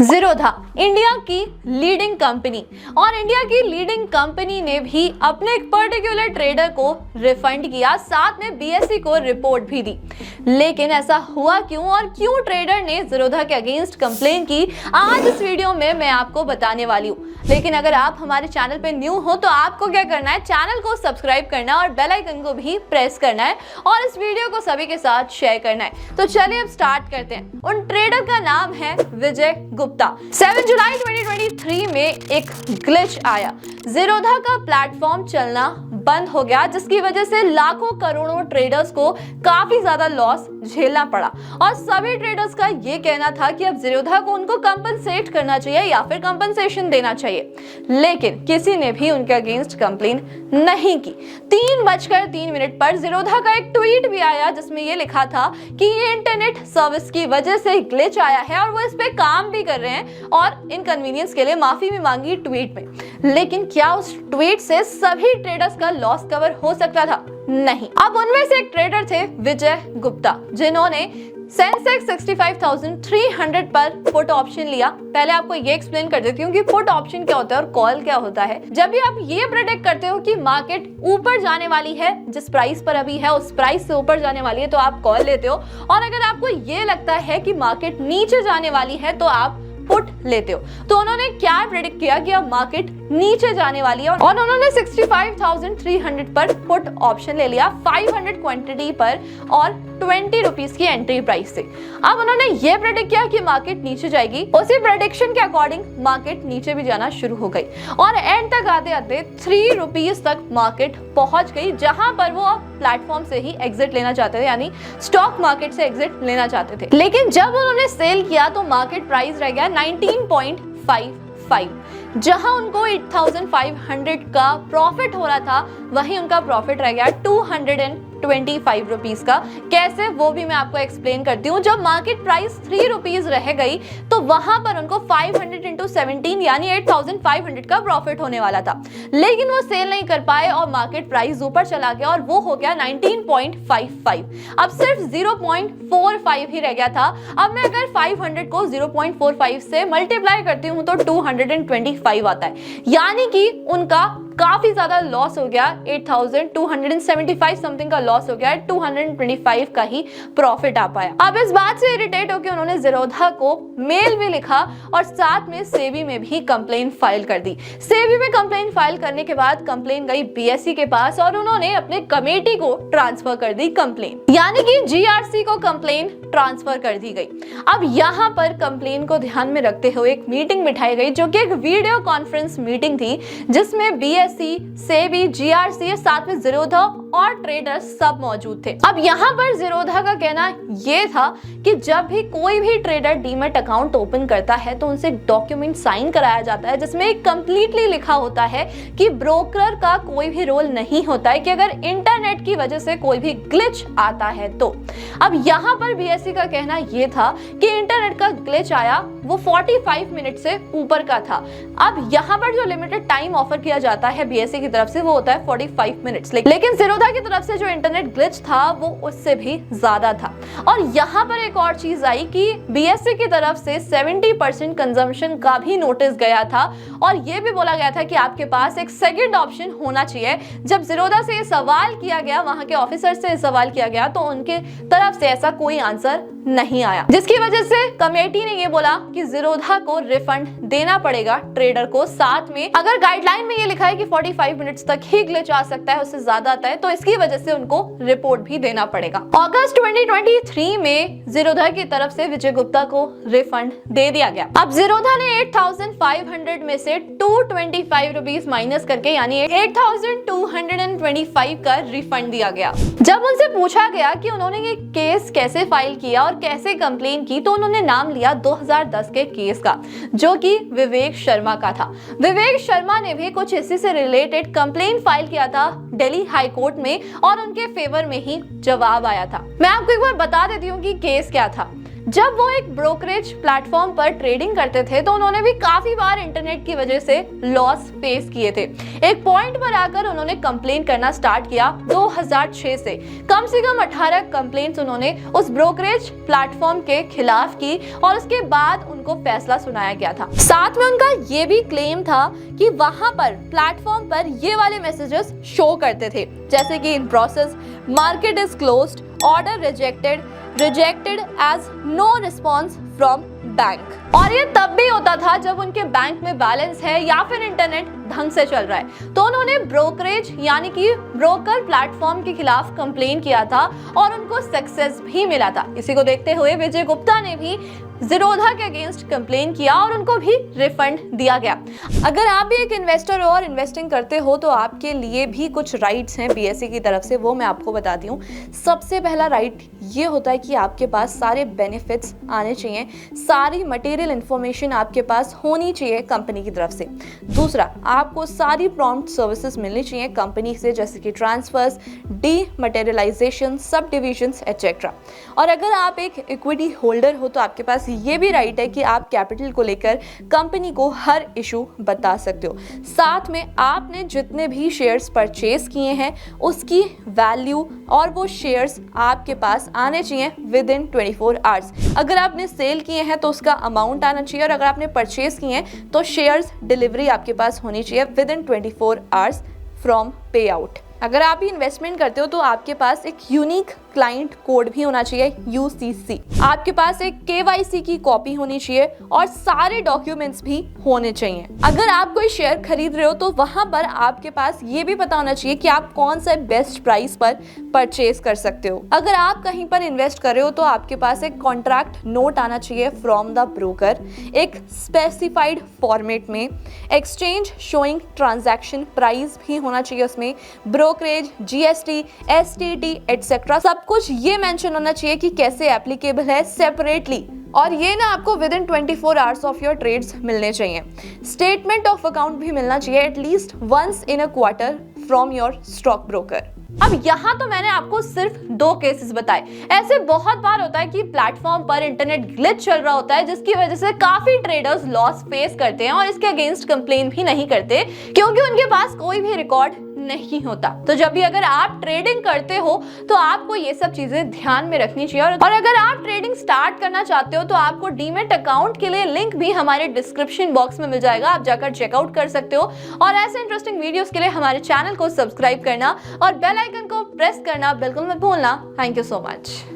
Zerodha India की leading company, और India की लीडिंग कंपनी ने भी अपने एक पर्टिकुलर ट्रेडर को रिफंड किया, साथ में बीएसई को रिपोर्ट भी दी। लेकिन ऐसा हुआ क्यों और क्यों ट्रेडर ने ज़ीरोधा के अगेंस्ट कंप्लेन की, आज इस वीडियो में मैं आपको बताने वाली हूँ। लेकिन अगर आप हमारे चैनल पे न्यू हो तो आपको क्या करना है, चैनल को सब्सक्राइब करना और बेल आइकन को भी प्रेस करना है और इस वीडियो को सभी के साथ शेयर करना है। तो चलिए अब स्टार्ट करते हैं। उन ट्रेडर का नाम है विजय गुप्ता। 7 जुलाई 2023 में एक ग्लिच आया, ज़ीरोधा का प्लेटफॉर्म चलना बंद हो गया, जिसकी वजह से लाखों करोड़ों ट्रेडर्स को काफी ज्यादा लॉस झेलना पड़ा। और सभी ट्रेडर्स का ये कहना था कि अब ज़ीरोधा को उनको कंपनसेट करना चाहिए या फिर कंपनसेशन देना चाहिए, लेकिन किसी ने भी उनके अगेंस्ट कंप्लेन नहीं की। 3:03 पर ज़ीरोधा का एक ट्वीट भी आया जिसमें ये लिखा था कि ये इंटरनेट सर्विस की वजह से ग्लिच आया है और वो इस पे काम भी कर रहे हैं और इनकन्वीनियंस के लिए माफी भी मांगी ट्वीट में। लेकिन क्या उस ट्वीट से सभी ट्रेडर्स का लॉस कवर हो सकता था? नहीं। अब उनमें से एक ट्रेडर थे विजय गुप्ता, जिन्होंने सेंसेक्स 65,300 पर पुट ऑप्शन लिया। पहले आपको ये एक्सप्लेन कर देती हूँ कि पुट ऑप्शन क्या होता है और कॉल क्या होता है। जब भी आप ये प्रेडिक्ट करते हो कि मार्केट ऊपर जाने वाली है, जिस प्राइस पर अभी है उस प्राइस से ऊपर जाने वाली है, तो आप कॉल लेते हो, और अगर आपको ये लगता है कि मार्केट नीचे जाने वाली है तो आप पुट लेते हो। तो उन्होंने क्या प्रेडिक्ट किया कि अब मार्केट नीचे जाने वाली है और उन्होंने 65,300 पर पुट ऑप्शन ले लिया 500 क्वांटिटी पर और 20 रुपीस की एंट्री प्राइस से। अब उन्होंने ये प्रेडिक्ट किया कि मार्केट नीचे जाएगी, उसी प्रेडिक्शन के अकॉर्डिंग मार्केट नीचे भी जाना शुरू हो गई और एंड तक आते आते 3 रुपीस तक मार्केट पहुंच गई, जहां पर वो प्लेटफॉर्म से ही एग्जिट लेना चाहते थे, यानी स्टॉक मार्केट से एग्जिट लेना चाहते थे। लेकिन जब उन्होंने सेल किया तो मार्केट प्राइस रह गया 19.55, जहां उनको 8,500 का प्रॉफिट हो रहा था, वहीं उनका प्रॉफिट रह गया 225 रुपीस का। कैसे, वो भी मैं आपको एक्सप्लेन करती हूँ। जब मार्केट प्राइस 3 रुपीस रह गई तो वहां पर उनको 500 into 17 यानी 8,500 का प्रॉफिट होने वाला था, लेकिन वो सेल नहीं कर पाए और मार्केट प्राइस ऊपर चला गया और वो हो गया 19.55। अब सिर्फ 0.45 ही रह गया था। अब मैं अगर 500 को 0.45 से मल्टीप्लाई करती हूँ तो 225 आता है, यानी कि उनका काफी ज्यादा लॉस हो गया। 8,275 समथिंग का लॉस हो गया, 225 का ही प्रॉफिट आ पाया। अब इस बात से इरिटेट होकर उन्होंने ज़ीरोधा को मेल भी लिखा और साथ में सेबी में भी कंप्लेन फाइल कर दी। सेबी में कंप्लेन फाइल करने के बाद कंप्लेन गई बीएसई के पास और उन्होंने अपने कमेटी को ट्रांसफर कर दी कंप्लेन, यानी कि जीआरसी को कंप्लेन ट्रांसफर कर दी गई। अब यहाँ पर कंप्लेन को ध्यान में रखते हुए एक मीटिंग बिठाई गई, जो कि एक वीडियो कॉन्फ्रेंस मीटिंग थी, जिसमें बीएसई, सेबी, जीआरसी, साथ में ज़ीरोधा और ट्रेडर्स सब मौजूद थे। अब यहाँ पर ज़ीरोधा का कहना ये था कि जब भी कोई भी ट्रेडर डीमैट अकाउंट ओपन करता है तो उनसे डॉक्यूमेंट साइन कराया जाता है, जिसमें एक कंप्लीटली लिखा होता है कि ब्रोकर का कोई भी रोल नहीं होता है कि अगर इंटरनेट की वजह से कोई भी ग्लिच आता है तो। अब यहाँ पर बीएसई का कहना ये था कि इंटरनेट का ग्लिच आया वो 45 मिनट से ऊपर का था। अब यहाँ पर जो लिमिटेड टाइम ऑफर किया जाता है बीएसई की तरफ से वो होता है 45 मिनट्स, लेकिन ज़ीरोधा की तरफ से जो इंटरनेट ग्लिच था वो उससे भी ज्यादा था। और यहाँ पर एक और चीज आई कि बीएसई की तरफ से 70% कंजम्पशन का भी नोटिस गया था और ये भी बोला गया था कि आपके पास एक सेकंड ऑप्शन होना चाहिए। जब ज़ीरोधा से ये सवाल किया गया, वहां के ऑफिसर से सवाल किया गया, तो उनके तरफ से ऐसा कोई आंसर नहीं आया, जिसकी वजह से कमेटी ने ये बोला कि ज़ीरोधा को रिफंड देना पड़ेगा ट्रेडर को। साथ में अगर गाइडलाइन में ये लिखा है कि 45 मिनट्स तक ही ग्लिच आ सकता है, उससे ज्यादा आता है तो इसकी वजह से उनको रिपोर्ट भी देना पड़ेगा। अगस्त 2023 में ज़ीरोधा की तरफ से विजय गुप्ता को रिफंड दे दिया गया। अब ज़ीरोधा ने 8,500 में से 225 रुपीस माइनस करके यानी 8,225 का रिफंड दिया गया। जब उनसे पूछा गया कि उन्होंने ये केस कैसे फाइल किया और कैसे कंप्लेन की, तो उन्होंने नाम लिया 2010 के केस का, जो कि विवेक शर्मा का था। विवेक शर्मा ने भी कुछ इसी से रिलेटेड कंप्लेन फाइल किया था दिल्ली हाई कोर्ट में और उनके फेवर में ही जवाब आया था। मैं आपको एक बार बता देती हूँ कि केस क्या था। जब वो एक ब्रोकरेज प्लेटफॉर्म पर ट्रेडिंग करते थे तो उन्होंने भी काफी बार इंटरनेट की वजह से लॉस फेस किए थे। एक पॉइंट पर आकर उन्होंने कंप्लेन करना स्टार्ट किया 2006 से कम 18 कंप्लेंट्स उन्होंने उस ब्रोकरेज प्लेटफॉर्म के खिलाफ की और उसके बाद उनको फैसला सुनाया गया था। साथ में उनका ये भी क्लेम था कि वहां पर प्लेटफॉर्म पर ये वाले मैसेजेस शो करते थे, जैसे कि in process, market is closed, order rejected as no response from bank. और ये तब भी होता था जब उनके बैंक में बैलेंस है या फिर इंटरनेट ढंग से चल रहा है। तो उन्होंने ब्रोकरेज यानी कि ब्रोकर प्लेटफॉर्म के खिलाफ कंप्लेन किया था और उनको सक्सेस भी मिला था। इसी को देखते हुए विजय गुप्ता ने भी ज़ीरोधा के अगेंस्ट कंप्लेन किया और उनको भी रिफंड दिया गया। अगर आप भी एक इन्वेस्टर हो और इन्वेस्टिंग करते हो तो आपके लिए भी कुछ राइट्स हैं बीएसई की तरफ से, वो मैं आपको बताती हूँ। सबसे पहला राइट ये होता है कि आपके पास सारे बेनिफिट्स आने चाहिए, सारी मटेरियल इंफॉर्मेशन आपके पास होनी चाहिए कंपनी की तरफ से। दूसरा, आपको सारी प्रॉम्प्ट सर्विसेज मिलनी चाहिए कंपनी से, जैसे कि ट्रांसफर्स, डीमटेरियलाइजेशन, सब डिविजन्स एटसेट्रा। और अगर आप एक इक्विटी होल्डर हो तो आपके पास ये भी राइट है कि आप कैपिटल को लेकर कंपनी को हर इशू बता सकते हो। साथ में आपने जितने भी शेयर्स परचेज किए हैं उसकी वैल्यू और वो शेयर्स आपके पास आने चाहिए विद इन 24 आवर्स। अगर आपने सेल किए हैं तो उसका अमाउंट आना चाहिए और अगर आपने परचेज किए हैं तो शेयर्स डिलीवरी आपके पास होनी चाहिए विद इन 24 आवर्स फ्रॉम पे आउट। अगर आप भी इन्वेस्टमेंट करते हो तो आपके पास एक यूनिक क्लाइंट कोड भी होना चाहिए UCC। आपके पास एक KYC की कॉपी होनी चाहिए और सारे डॉक्यूमेंट्स भी होने चाहिए। अगर आप कोई शेयर खरीद रहे हो तो वहां पर आपके पास ये भी पता होना चाहिए कि आप कौन सा बेस्ट प्राइस पर परचेज कर सकते हो। अगर आप कहीं पर इन्वेस्ट कर रहे हो तो आपके पास एक कॉन्ट्रैक्ट नोट आना चाहिए फ्रॉम द ब्रोकर, एक स्पेसिफाइड फॉर्मेट में, एक्सचेंज शोइंग ट्रांजैक्शन प्राइस भी होना चाहिए उसमें, ब्रोकरेज, GST, STT एटसेट्रा सब कुछ ये मेंशन होना चाहिए कि कैसे एप्लीकेबल है सेपरेटली। और ये ना आपको within 24 hours of your trades मिलने चाहिए। स्टेटमेंट ऑफ अकाउंट भी मिलना चाहिए at least once in a quarter from your stock broker. अब यहाँ तो मैंने आपको सिर्फ 2 केसेस बताए। ऐसे बहुत बार होता है कि प्लेटफॉर्म पर इंटरनेट ग्लिच चल रहा होता है जिसकी वजह से काफी ट्रेडर्स लॉस फेस करते हैं और इसके अगेंस्ट कंप्लेन भी नहीं करते क्योंकि उनके पास कोई भी रिकॉर्ड नहीं होता। तो जब भी अगर आप ट्रेडिंग करते हो तो आपको ये सब चीजें ध्यान में रखनी चाहिए। और अगर आप ट्रेडिंग स्टार्ट करना चाहते हो तो आपको डीमैट अकाउंट के लिए लिंक भी हमारे डिस्क्रिप्शन बॉक्स में मिल जाएगा, आप जाकर चेकआउट कर सकते हो। और ऐसे इंटरेस्टिंग वीडियोस के लिए हमारे चैनल को सब्सक्राइब करना और बेल आइकन को प्रेस करना बिल्कुल मत भूलना। Thank you so much.